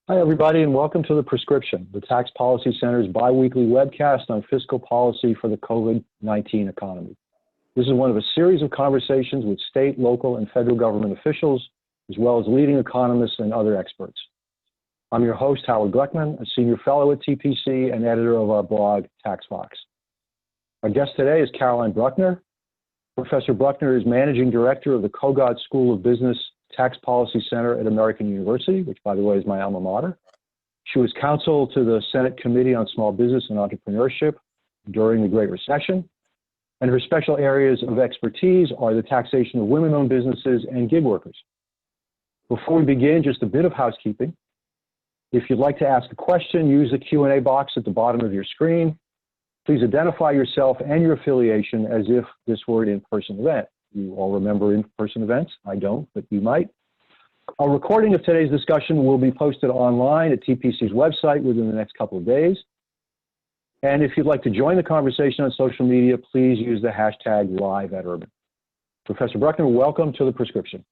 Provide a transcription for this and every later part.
Hi, everybody, and welcome to The Prescription, the Tax Policy Center's biweekly webcast on fiscal policy for the COVID-19 economy. This is one of a series of conversations with state, local, and federal government officials, as well as leading economists and other experts. I'm your host, Howard Gleckman, a senior fellow at TPC and editor of our blog, TaxVox. Our guest today is Caroline Bruckner. Professor Bruckner is managing director of the Kogod School of Business Tax Policy Center at American University, which, by the way, is my alma mater. She was counsel to the Senate Committee on Small Business and Entrepreneurship during the Great Recession, and her special areas of expertise are the taxation of women-owned businesses and gig workers. Before we begin, just a bit of housekeeping. If you'd like to ask a question, use the Q&A box at the bottom of your screen. Please identify yourself and your affiliation as if this were an in-person event. You all remember in-person events? I don't, but you might. A recording of today's discussion will be posted online at TPC's website within the next couple of days. And if you'd like to join the conversation on social media, please use the hashtag #LiveAtUrban. Professor Bruckner, welcome to The Prescription.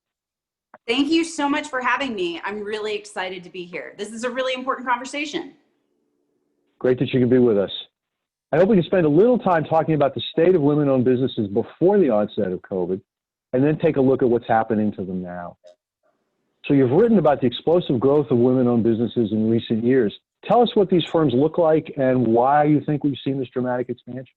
Thank you so much for having me. I'm really excited to be here. This is a really important conversation. Great that you can be with us. I hope we can spend a little time talking about the state of women-owned businesses before the onset of COVID, and then take a look at what's happening to them now. So you've written about the explosive growth of women-owned businesses in recent years. Tell us what these firms look like and why you think we've seen this dramatic expansion.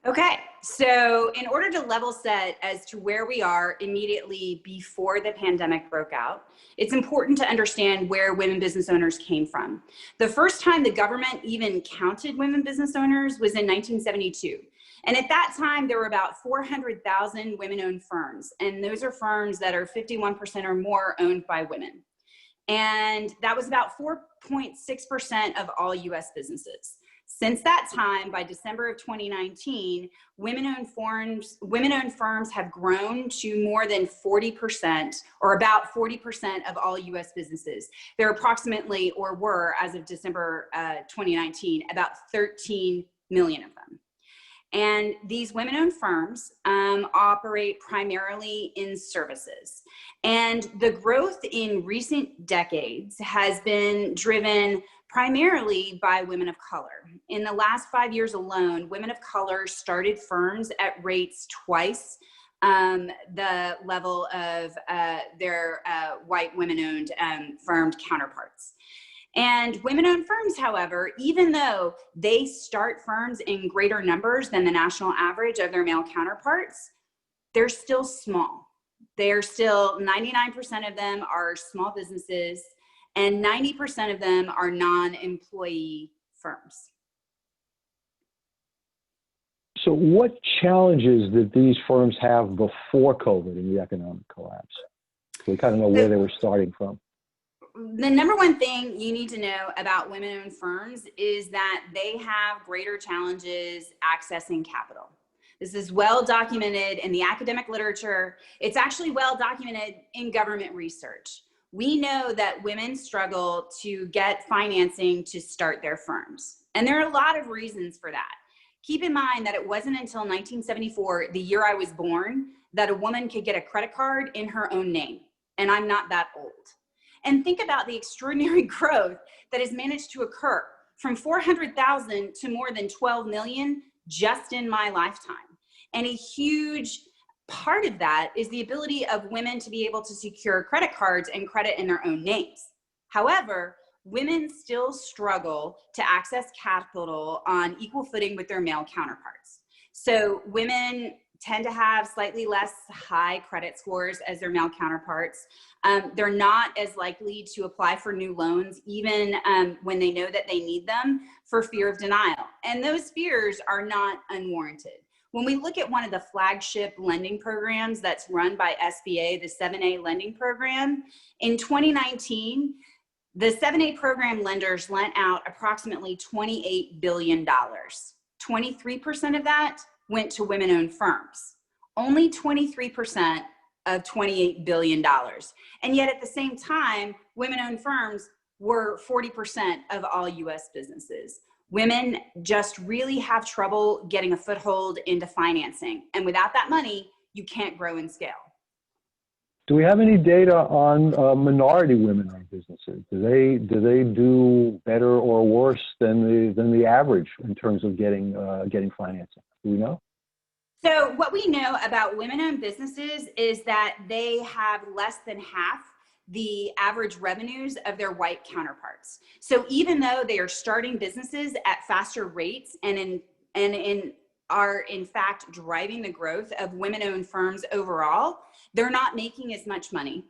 Okay, so in order to level set as to where we are immediately before the pandemic broke out, it's important to understand where women business owners came from. The first time the government even counted women business owners was in 1972. And at that time, there were about 400,000 women-owned firms. And those are firms that are 51% or more owned by women. And that was about 4.6% of all US businesses. Since that time, by December of 2019, women-owned firms have grown to more than 40%, or about 40% of all US businesses. There are approximately, or were, as of December 2019, about 13 million of them. And these women-owned firms operate primarily in services. And the growth in recent decades has been driven primarily by women of color. In the last 5 years alone, women of color started firms at rates twice the level of their white women-owned firm counterparts. And women-owned firms, however, even though they start firms in greater numbers than the national average of their male counterparts, they're still small. They're still, 99% of them are small businesses, and 90% of them are non-employee firms. So what challenges did these firms have before COVID and the economic collapse? So we kind of know where they were starting from. The number one thing you need to know about women-owned firms is that they have greater challenges accessing capital. This is well documented in the academic literature. It's actually well documented in government research. We know that women struggle to get financing to start their firms. And there are a lot of reasons for that. Keep in mind that it wasn't until 1974, the year I was born, that a woman could get a credit card in her own name. And I'm not that old. And think about the extraordinary growth that has managed to occur from 400,000 to more than 12 million just in my lifetime. And a huge part of that is the ability of women to be able to secure credit cards and credit in their own names. However, women still struggle to access capital on equal footing with their male counterparts. So women tend to have slightly less high credit scores as their male counterparts. They're not as likely to apply for new loans, even when they know that they need them, for fear of denial. And those fears are not unwarranted. When we look at one of the flagship lending programs that's run by SBA, the 7A lending program, in 2019, the 7A program lenders lent out approximately $28 billion. 23% of that went to women-owned firms. Only 23% of $28 billion. And yet at the same time, women-owned firms were 40% of all US businesses. Women just really have trouble getting a foothold into financing. And without that money, you can't grow and scale. Do we have any data on minority women-owned businesses? Do they do better or worse than the average in terms of getting financing? Do we know? So what we know about women-owned businesses is that they have less than half the average revenues of their white counterparts. So even though they are starting businesses at faster rates and are in fact driving the growth of women-owned firms overall, they're not making as much money.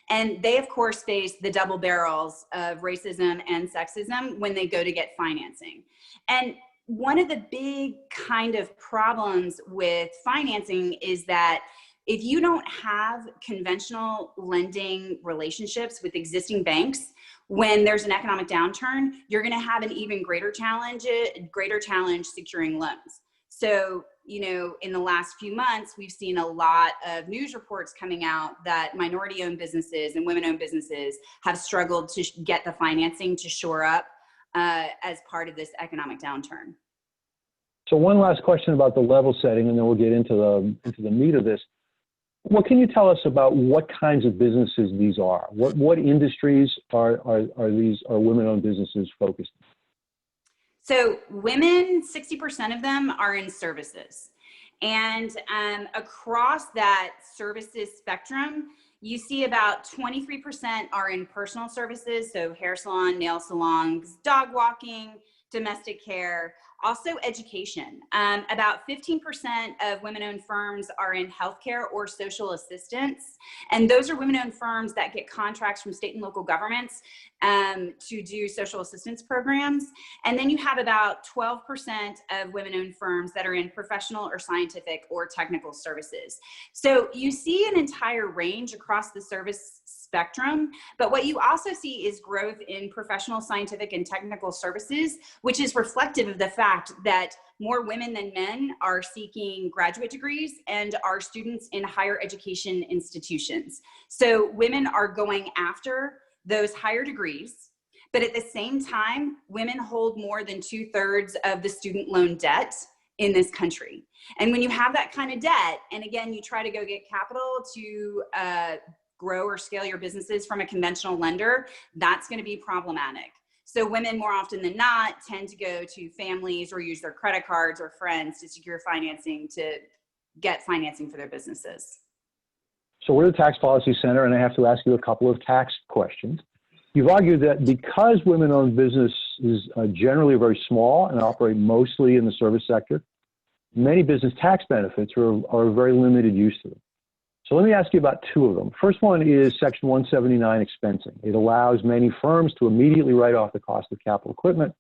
And they of course face the double barrels of racism and sexism when they go to get financing. And one of the big kind of problems with financing is that if you don't have conventional lending relationships with existing banks, when there's an economic downturn, you're going to have an even greater challenge securing loans. So, you know, in the last few months, we've seen a lot of news reports coming out that minority-owned businesses and women-owned businesses have struggled to get the financing to shore up as part of this economic downturn. So one last question about the level setting, and then we'll get into the meat of this. What can you tell us about what kinds of businesses these are? What industries are women-owned businesses focused on? So women, 60% of them are in services. And across that services spectrum, you see about 23% are in personal services, so hair salon, nail salons, dog walking, domestic care, also education. About 15% of women-owned firms are in healthcare or social assistance. And those are women-owned firms that get contracts from state and local governments to do social assistance programs. And then you have about 12% of women-owned firms that are in professional or scientific or technical services. So you see an entire range across the service spectrum, but what you also see is growth in professional, scientific, and technical services, which is reflective of the fact that more women than men are seeking graduate degrees and are students in higher education institutions. So women are going after those higher degrees, but at the same time, women hold more than 2/3 of the student loan debt in this country. And when you have that kind of debt, and again, you try to go get capital to grow or scale your businesses from a conventional lender, that's going to be problematic. So women more often than not tend to go to families or use their credit cards or friends to secure financing to get financing for their businesses. So we're the Tax Policy Center, and I have to ask you a couple of tax questions. You've argued that because women-owned businesses generally are very small and operate mostly in the service sector, many business tax benefits are of very limited use to them. So let me ask you about two of them. First one is Section 179 expensing. It allows many firms to immediately write off the cost of capital equipment.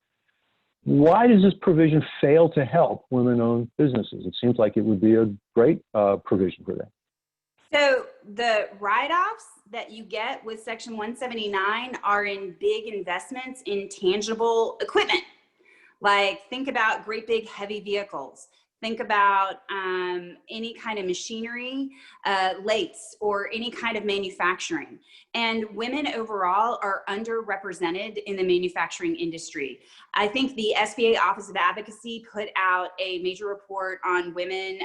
Why does this provision fail to help women-owned businesses? It seems like it would be a great provision for them. So the write-offs that you get with Section 179 are in big investments in tangible equipment. Like think about great big heavy vehicles. Think about any kind of machinery, lathes, or any kind of manufacturing. And women overall are underrepresented in the manufacturing industry. I think the SBA Office of Advocacy put out a major report on women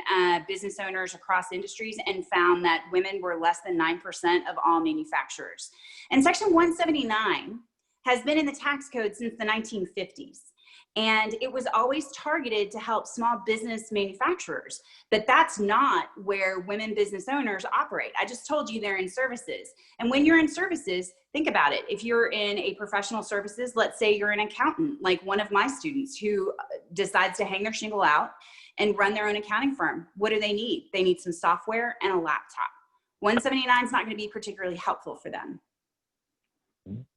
business owners across industries and found that women were less than 9% of all manufacturers. And Section 179 has been in the tax code since the 1950s. And it was always targeted to help small business manufacturers, but that's not where women business owners operate. I just told you they're in services. And when you're in services, think about it. If you're in a professional services, let's say you're an accountant, like one of my students who decides to hang their shingle out and run their own accounting firm. What do they need? They need some software and a laptop. 179 is not going to be particularly helpful for them.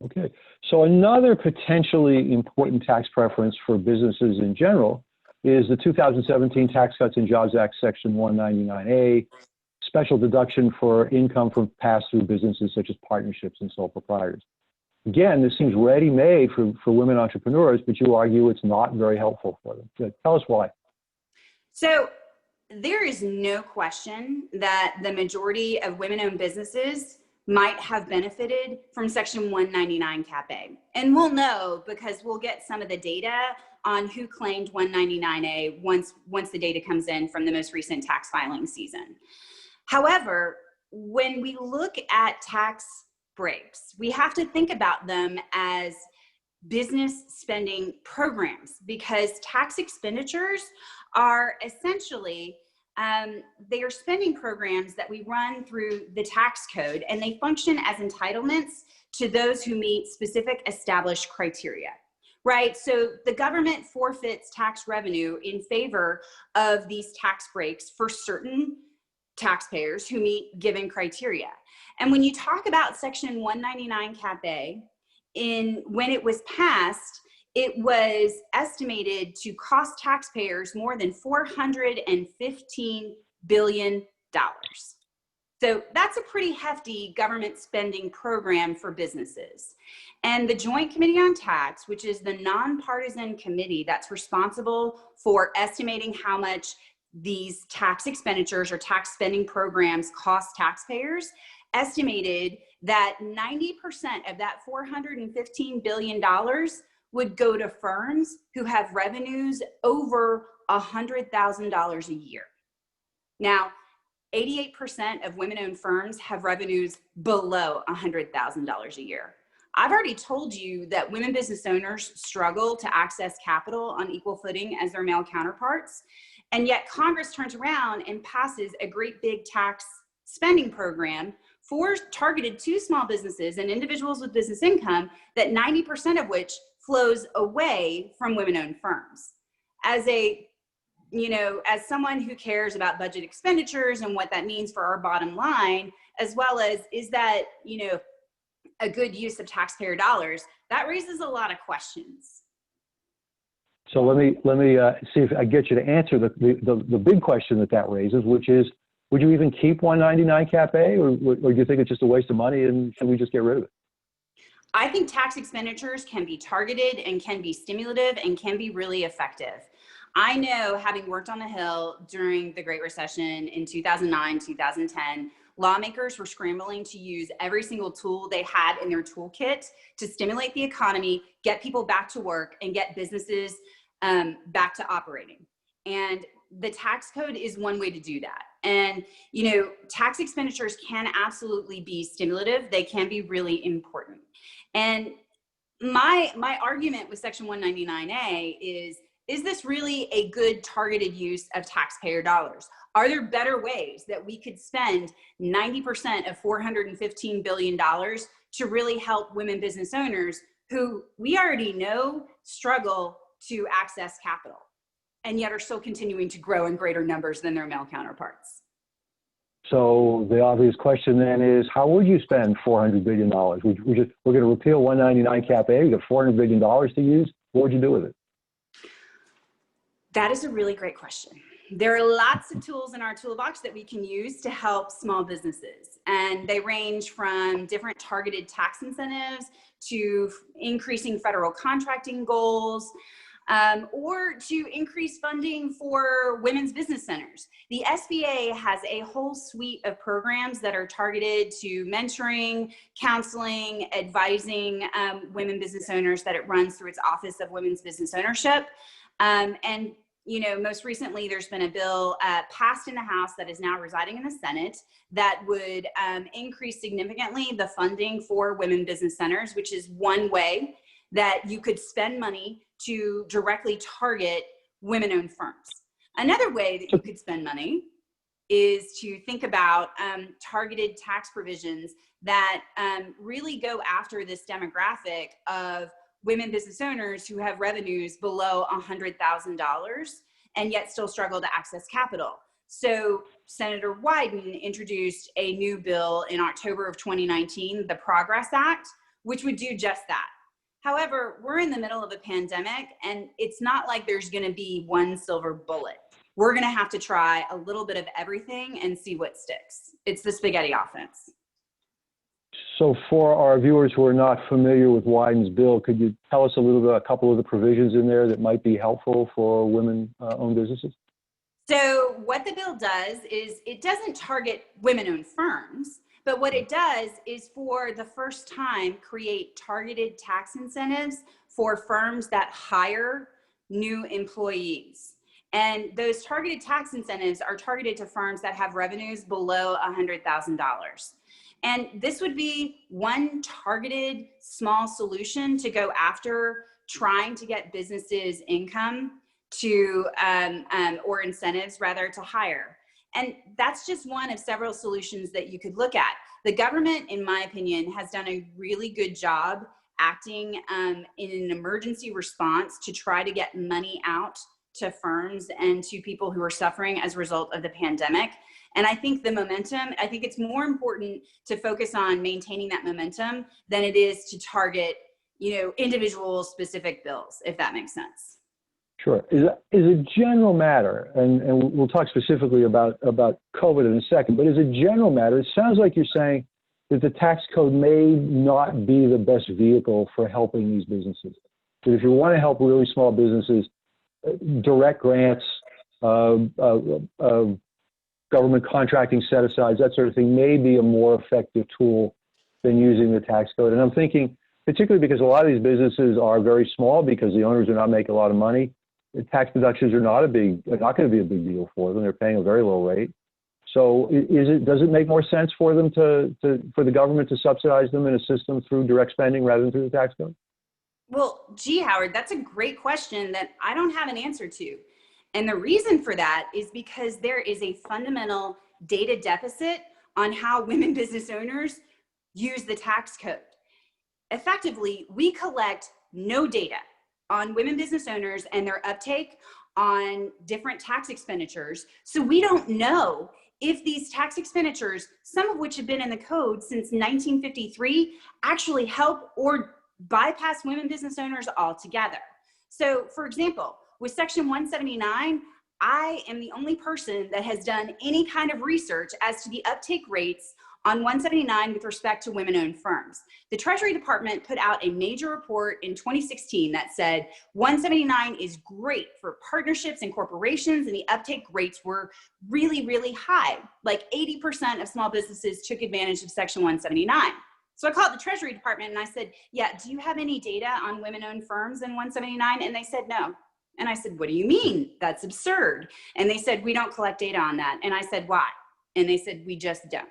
Okay, so another potentially important tax preference for businesses in general is the 2017 Tax Cuts and Jobs Act Section 199A, special deduction for income from pass-through businesses such as partnerships and sole proprietors. Again, this seems ready-made for women entrepreneurs, but you argue it's not very helpful for them. So tell us why. So there is no question that the majority of women-owned businesses might have benefited from Section 199 Cap A. And we'll know because we'll get some of the data on who claimed 199A once the data comes in from the most recent tax filing season. However, when we look at tax breaks, we have to think about them as business spending programs, because tax expenditures are essentially they are spending programs that we run through the tax code, and they function as entitlements to those who meet specific established criteria, right? So the government forfeits tax revenue in favor of these tax breaks for certain taxpayers who meet given criteria. And when you talk about Section 199 Cap A, when it was passed, it was estimated to cost taxpayers more than $415 billion. So that's a pretty hefty government spending program for businesses. And the Joint Committee on Tax, which is the nonpartisan committee that's responsible for estimating how much these tax expenditures or tax spending programs cost taxpayers, estimated that 90% of that $415 billion would go to firms who have revenues over $100,000 a year. Now, 88% of women-owned firms have revenues below $100,000 a year. I've already told you that women business owners struggle to access capital on equal footing as their male counterparts, and yet Congress turns around and passes a great big tax spending program targeted to small businesses and individuals with business income, that 90% of which flows away from women-owned firms. As someone who cares about budget expenditures and what that means for our bottom line, as well as is that, a good use of taxpayer dollars, that raises a lot of questions. So let me see if I get you to answer the big question that raises, which is, would you even keep 199 Cap A, or do you think it's just a waste of money and should we just get rid of it? I think tax expenditures can be targeted and can be stimulative and can be really effective. I know, having worked on the Hill during the Great Recession in 2009, 2010, lawmakers were scrambling to use every single tool they had in their toolkit to stimulate the economy, get people back to work, and get businesses back to operating. And the tax code is one way to do that. And, tax expenditures can absolutely be stimulative. They can be really important. And my argument with Section 199A is this really a good targeted use of taxpayer dollars? Are there better ways that we could spend 90% of $415 billion to really help women business owners who we already know struggle to access capital, and yet are still continuing to grow in greater numbers than their male counterparts? So the obvious question then is, how would you spend $400 billion? We're going to repeal 199 Cap A. We got $400 billion to use. What would you do with it? That is a really great question. There are lots of tools in our toolbox that we can use to help small businesses, and they range from different targeted tax incentives to increasing federal contracting goals, or to increase funding for women's business centers. The SBA has a whole suite of programs that are targeted to mentoring, counseling, advising women business owners that it runs through its Office of Women's Business Ownership. And most recently, there's been a bill passed in the House that is now residing in the Senate that would increase significantly the funding for women business centers, which is one way that you could spend money to directly target women-owned firms. Another way that you could spend money is to think about targeted tax provisions that really go after this demographic of women business owners who have revenues below $100,000 and yet still struggle to access capital. So Senator Wyden introduced a new bill in October of 2019, the Progress Act, which would do just that. However, we're in the middle of a pandemic, and it's not like there's going to be one silver bullet. We're going to have to try a little bit of everything and see what sticks. It's the spaghetti offense. So for our viewers who are not familiar with Wydens Bill, could you tell us a couple of the provisions in there that might be helpful for women-owned businesses? So what the bill does is it doesn't target women-owned firms, but what it does is, for the first time, create targeted tax incentives for firms that hire new employees. And those targeted tax incentives are targeted to firms that have revenues below $100,000. And this would be one targeted small solution to go after trying to get businesses income to, or incentives rather, to hire. And that's just one of several solutions that you could look at. The government, in my opinion, has done a really good job acting in an emergency response to try to get money out to firms and to people who are suffering as a result of the pandemic. And I think the momentum, I think it's more important to focus on maintaining that momentum than it is to target, individual specific bills, if that makes sense. Sure. Is a general matter, and we'll talk specifically about COVID in a second, but as a general matter, it sounds like you're saying that the tax code may not be the best vehicle for helping these businesses. That if you want to help really small businesses, direct grants, government contracting set-asides, that sort of thing, may be a more effective tool than using the tax code. And I'm thinking, particularly because a lot of these businesses are very small because the owners are not making a lot of money, the tax deductions are not going to be a big deal for them. They're paying a very low rate. So does it make more sense for them for the government to subsidize them and assist them through direct spending rather than through the tax code? Well, gee, Howard, that's a great question that I don't have an answer to. And the reason for that is because there is a fundamental data deficit on how women business owners use the tax code. Effectively, we collect no data on women business owners and their uptake on different tax expenditures. So we don't know if these tax expenditures, some of which have been in the code since 1953, actually help or bypass women business owners altogether. So for example, with Section 179, I am the only person that has done any kind of research as to the uptake rates on 179 with respect to women-owned firms. The Treasury Department put out a major report in 2016 that said 179 is great for partnerships and corporations, and the uptake rates were really, really high. Like 80% of small businesses took advantage of Section 179. So I called the Treasury Department and I said, yeah, do you have any data on women-owned firms in 179? And they said, no. And I said, what do you mean? That's absurd. And they said, we don't collect data on that. And I said, why? And they said, we just don't.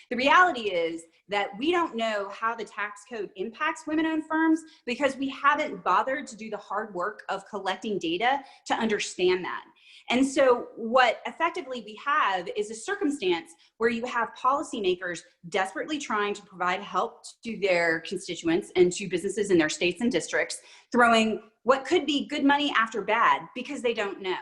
The reality is that we don't know how the tax code impacts women-owned firms because we haven't bothered to do the hard work of collecting data to understand that. And so what effectively we have is a circumstance where you have policymakers desperately trying to provide help to their constituents and to businesses in their states and districts, throwing what could be good money after bad because they don't know.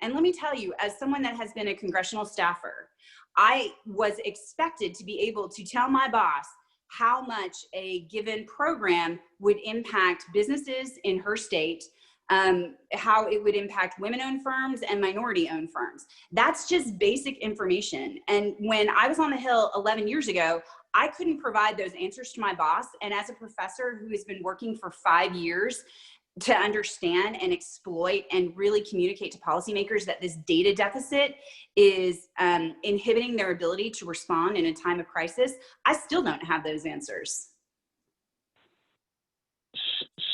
And let me tell you, as someone that has been a congressional staffer, I was expected to be able to tell my boss how much a given program would impact businesses in her state, how it would impact women-owned firms and minority-owned firms. That's just basic information. And when I was on the Hill 11 years ago, I couldn't provide those answers to my boss. And as a professor who has been working for 5 years to understand and exploit and really communicate to policymakers that this data deficit is inhibiting their ability to respond in a time of crisis, I still don't have those answers.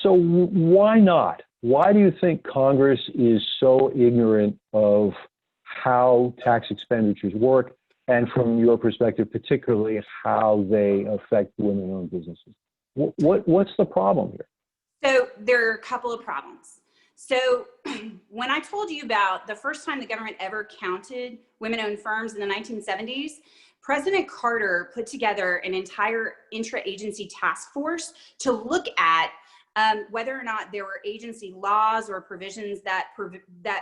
So why not? Why do you think Congress is so ignorant of how tax expenditures work, and from your perspective, particularly how they affect women-owned businesses? What's the problem here? So there are a couple of problems. So when I told you about the first time the government ever counted women-owned firms in the 1970s, President Carter put together an entire intra-agency task force to look at whether or not there were agency laws or provisions that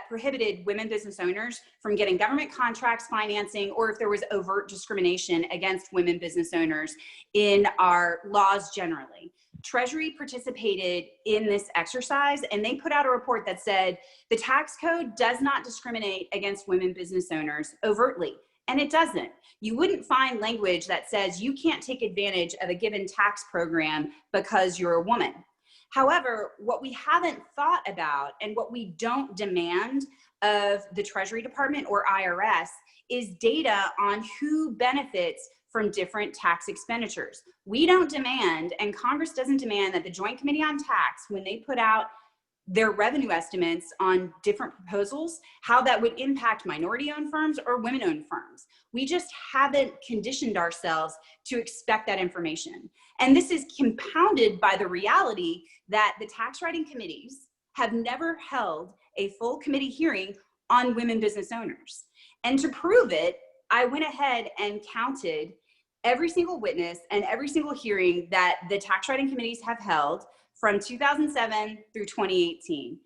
prohibited women business owners from getting government contracts, financing, or if there was overt discrimination against women business owners in our laws generally. Treasury participated in this exercise, and they put out a report that said the tax code does not discriminate against women business owners overtly. And it doesn't. You wouldn't find language that says you can't take advantage of a given tax program because you're a woman. However, what we haven't thought about and what we don't demand of the Treasury Department or IRS is data on who benefits from different tax expenditures. We don't demand, and Congress doesn't demand, that the Joint Committee on Tax, when they put out their revenue estimates on different proposals, how that would impact minority-owned firms or women-owned firms. We just haven't conditioned ourselves to expect that information. And this is compounded by the reality that the tax writing committees have never held a full committee hearing on women business owners. And to prove it, I went ahead and counted every single witness and every single hearing that the tax writing committees have held from 2007 through 2018.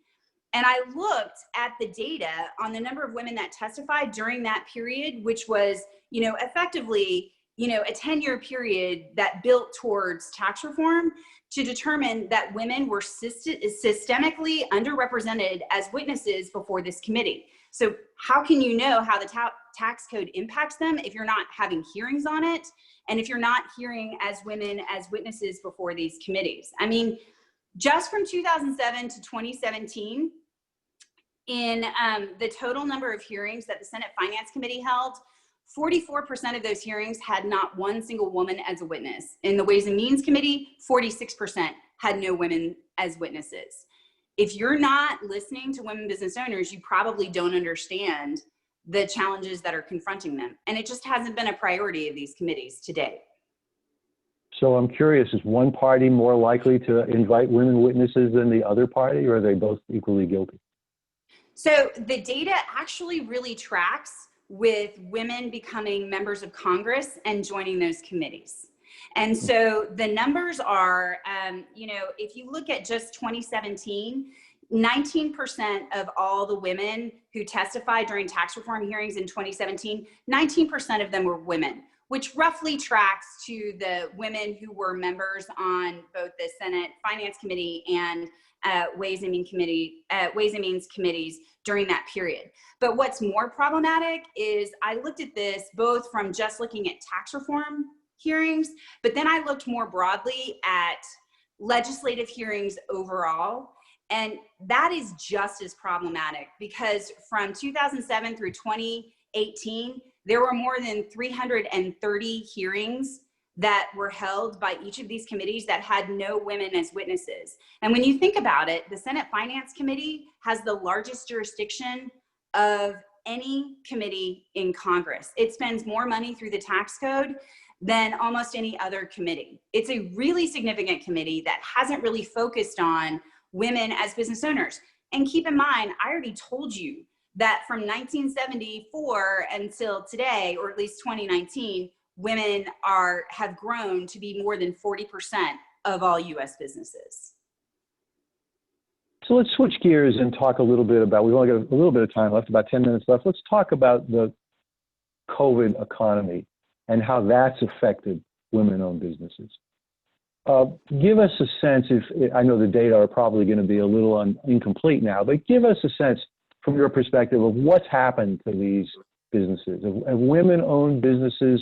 And I looked at the data on the number of women that testified during that period, which was, effectively, a 10-year period that built towards tax reform, to determine that women were systemically underrepresented as witnesses before this committee. So how can you know how the tax code impacts them if you're not having hearings on it, and if you're not hearing as women as witnesses before these committees? I mean, just from 2007 to 2017, in the total number of hearings that the Senate Finance Committee held, 44% of those hearings had not one single woman as a witness. In the Ways and Means Committee, 46% had no women as witnesses. If you're not listening to women business owners, you probably don't understand the challenges that are confronting them. And it just hasn't been a priority of these committees to date. So I'm curious, is one party more likely to invite women witnesses than the other party, or are they both equally guilty? So the data actually really tracks with women becoming members of Congress and joining those committees. And so the numbers are, if you look at just 2017, 19% of all the women who testified during tax reform hearings in 2017, 19% of them were women, which roughly tracks to the women who were members on both the Senate Finance Committee and Ways and Means committees during that period. But what's more problematic is I looked at this both from just looking at tax reform hearings, but then I looked more broadly at legislative hearings overall. And that is just as problematic, because from 2007 through 2018, there were more than 330 hearings that were held by each of these committees that had no women as witnesses. And when you think about it, the Senate Finance Committee has the largest jurisdiction of any committee in Congress. It spends more money through the tax code than almost any other committee. It's a really significant committee that hasn't really focused on women as business owners. And keep in mind, I already told you that from 1974 until today, or at least 2019, women have grown to be more than 40% of all US businesses. So let's switch gears and talk a little bit about, we've only got a little bit of time left, about 10 minutes left. Let's talk about the COVID economy and how that's affected women-owned businesses. Give us a sense, I know the data are probably going to be a little incomplete now, but give us a sense from your perspective of what's happened to these businesses. Have women-owned businesses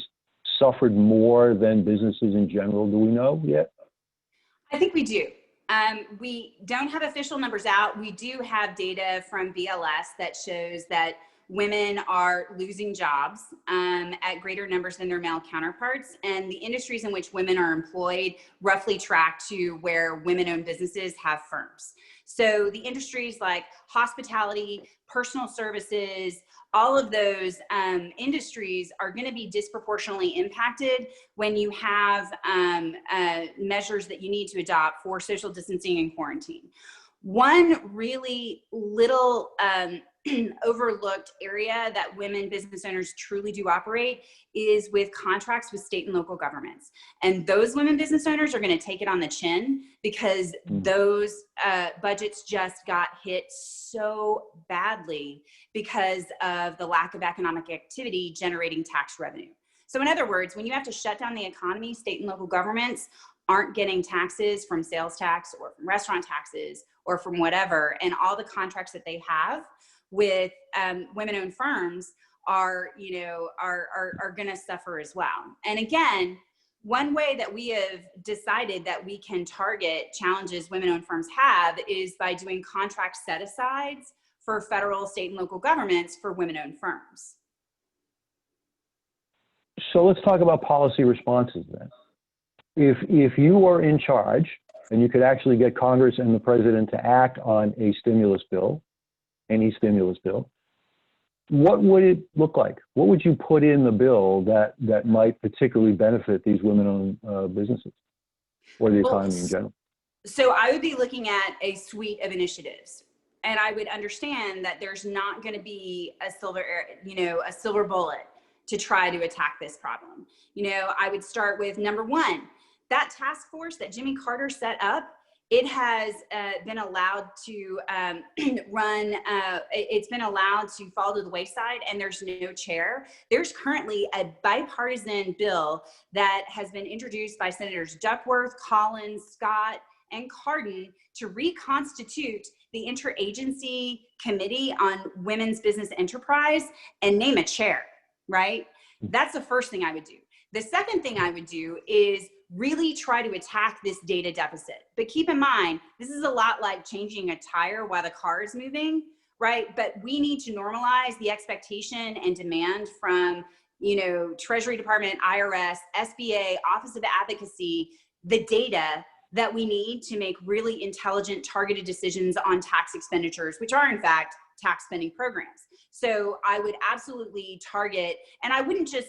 suffered more than businesses in general? Do we know yet? I think we do. We don't have official numbers out. We do have data from BLS that shows that women are losing jobs at greater numbers than their male counterparts. And the industries in which women are employed roughly track to where women-owned businesses have firms. So the industries like hospitality, personal services, all of those industries are going to be disproportionately impacted when you have measures that you need to adopt for social distancing and quarantine. One really little overlooked area that women business owners truly do operate is with contracts with state and local governments. And those women business owners are going to take it on the chin, because those budgets just got hit so badly because of the lack of economic activity generating tax revenue. So in other words, when you have to shut down the economy, state and local governments aren't getting taxes from sales tax or from restaurant taxes or from whatever, and all the contracts that they have with women-owned firms are going to suffer as well. And again, one way that we have decided that we can target challenges women-owned firms have is by doing contract set-asides for federal, state, and local governments for women-owned firms. So let's talk about policy responses then. If you are in charge and you could actually get Congress and the president to act on a stimulus bill, any stimulus bill, what would it look like? What would you put in the bill that might particularly benefit these women-owned businesses or the economy in general? So I would be looking at a suite of initiatives, and I would understand that there's not going to be a silver bullet to try to attack this problem. I would start with number one, that task force that Jimmy Carter set up. It has been allowed to it's been allowed to fall to the wayside, and there's no chair. There's currently a bipartisan bill that has been introduced by Senators Duckworth, Collins, Scott, and Cardin to reconstitute the Interagency Committee on Women's Business Enterprise and name a chair, right? That's the first thing I would do. The second thing I would do is really try to attack this data deficit. But keep in mind, this is a lot like changing a tire while the car is moving, right? But we need to normalize the expectation and demand from, Treasury Department, IRS, SBA, Office of Advocacy, the data that we need to make really intelligent, targeted decisions on tax expenditures, which are in fact tax spending programs. So I would absolutely target, and I wouldn't just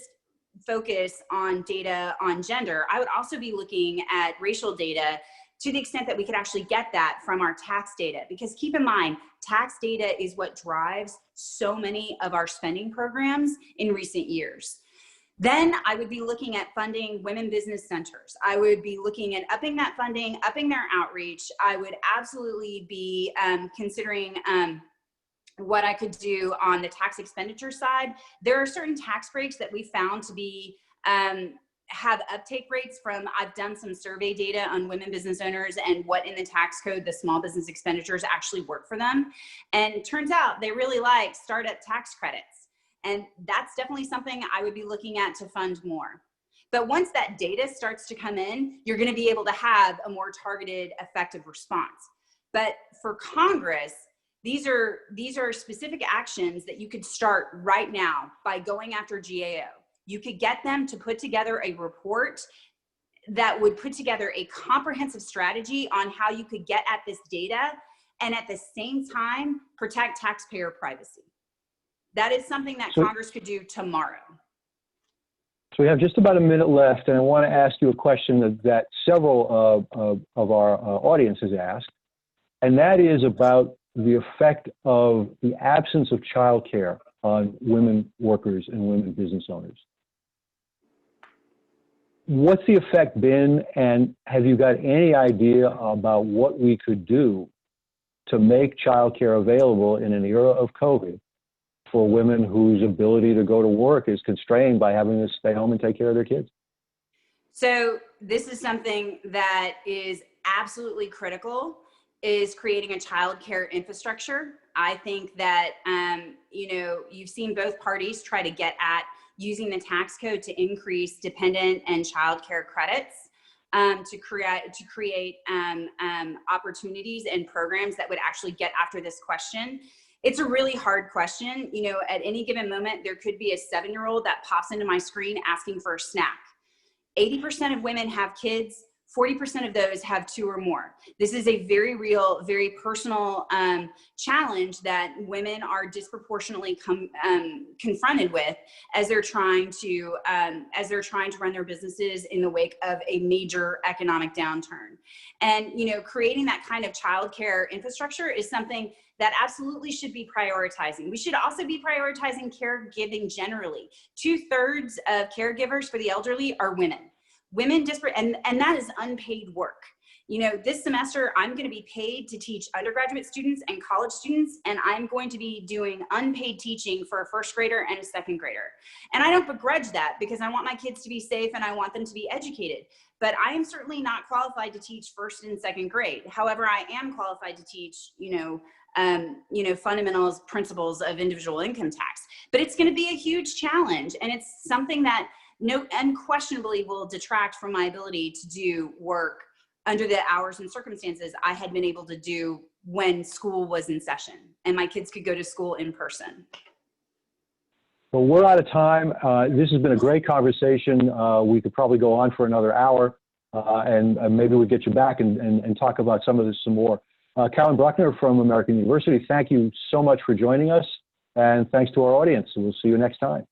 focus on data on gender. I would also be looking at racial data to the extent that we could actually get that from our tax data. Because keep in mind, tax data is what drives so many of our spending programs in recent years. Then I would be looking at funding women business centers. I would be looking at upping that funding, upping their outreach. I would absolutely be considering what I could do on the tax expenditure side. There are certain tax breaks that we found to be have uptake rates from. I've done some survey data on women business owners and what in the tax code the small business expenditures actually work for them. And it turns out they really like startup tax credits. And that's definitely something I would be looking at to fund more. But once that data starts to come in, you're going to be able to have a more targeted, effective response. But for Congress, these are specific actions that you could start right now by going after GAO. You could get them to put together a report that would put together a comprehensive strategy on how you could get at this data and at the same time protect taxpayer privacy. That is something that Congress could do tomorrow. So we have just about a minute left, and I want to ask you a question that several of our audience has asked, and that is about the effect of the absence of childcare on women workers and women business owners. What's the effect been, and have you got any idea about what we could do to make childcare available in an era of COVID for women whose ability to go to work is constrained by having to stay home and take care of their kids? So this is something that is absolutely critical, is creating a child care infrastructure. I think that, you've seen both parties try to get at using the tax code to increase dependent and child care credits to create opportunities and programs that would actually get after this question. It's a really hard question. At any given moment, there could be a 7-year-old that pops into my screen asking for a snack. 80% of women have kids. 40% of those have 2 or more. This is a very real, very personal challenge that women are disproportionately confronted with as they're trying to run their businesses in the wake of a major economic downturn. And creating that kind of childcare infrastructure is something that absolutely should be prioritizing. We should also be prioritizing caregiving generally. 2/3 of caregivers for the elderly are women. Women and that is unpaid work. This semester, I'm going to be paid to teach undergraduate students and college students, and I'm going to be doing unpaid teaching for a 1st grader and a 2nd grader. And I don't begrudge that because I want my kids to be safe and I want them to be educated. But I am certainly not qualified to teach 1st and 2nd grade. However, I am qualified to teach, fundamentals, principles of individual income tax. But it's going to be a huge challenge, and it's something that unquestionably will detract from my ability to do work under the hours and circumstances I had been able to do when school was in session and my kids could go to school in person. Well, we're out of time. This has been a great conversation. We could probably go on for another hour. and maybe we'll get you back and talk about some of this some more. Caroline Bruckner from American University, thank you so much for joining us, and thanks to our audience. We'll see you next time.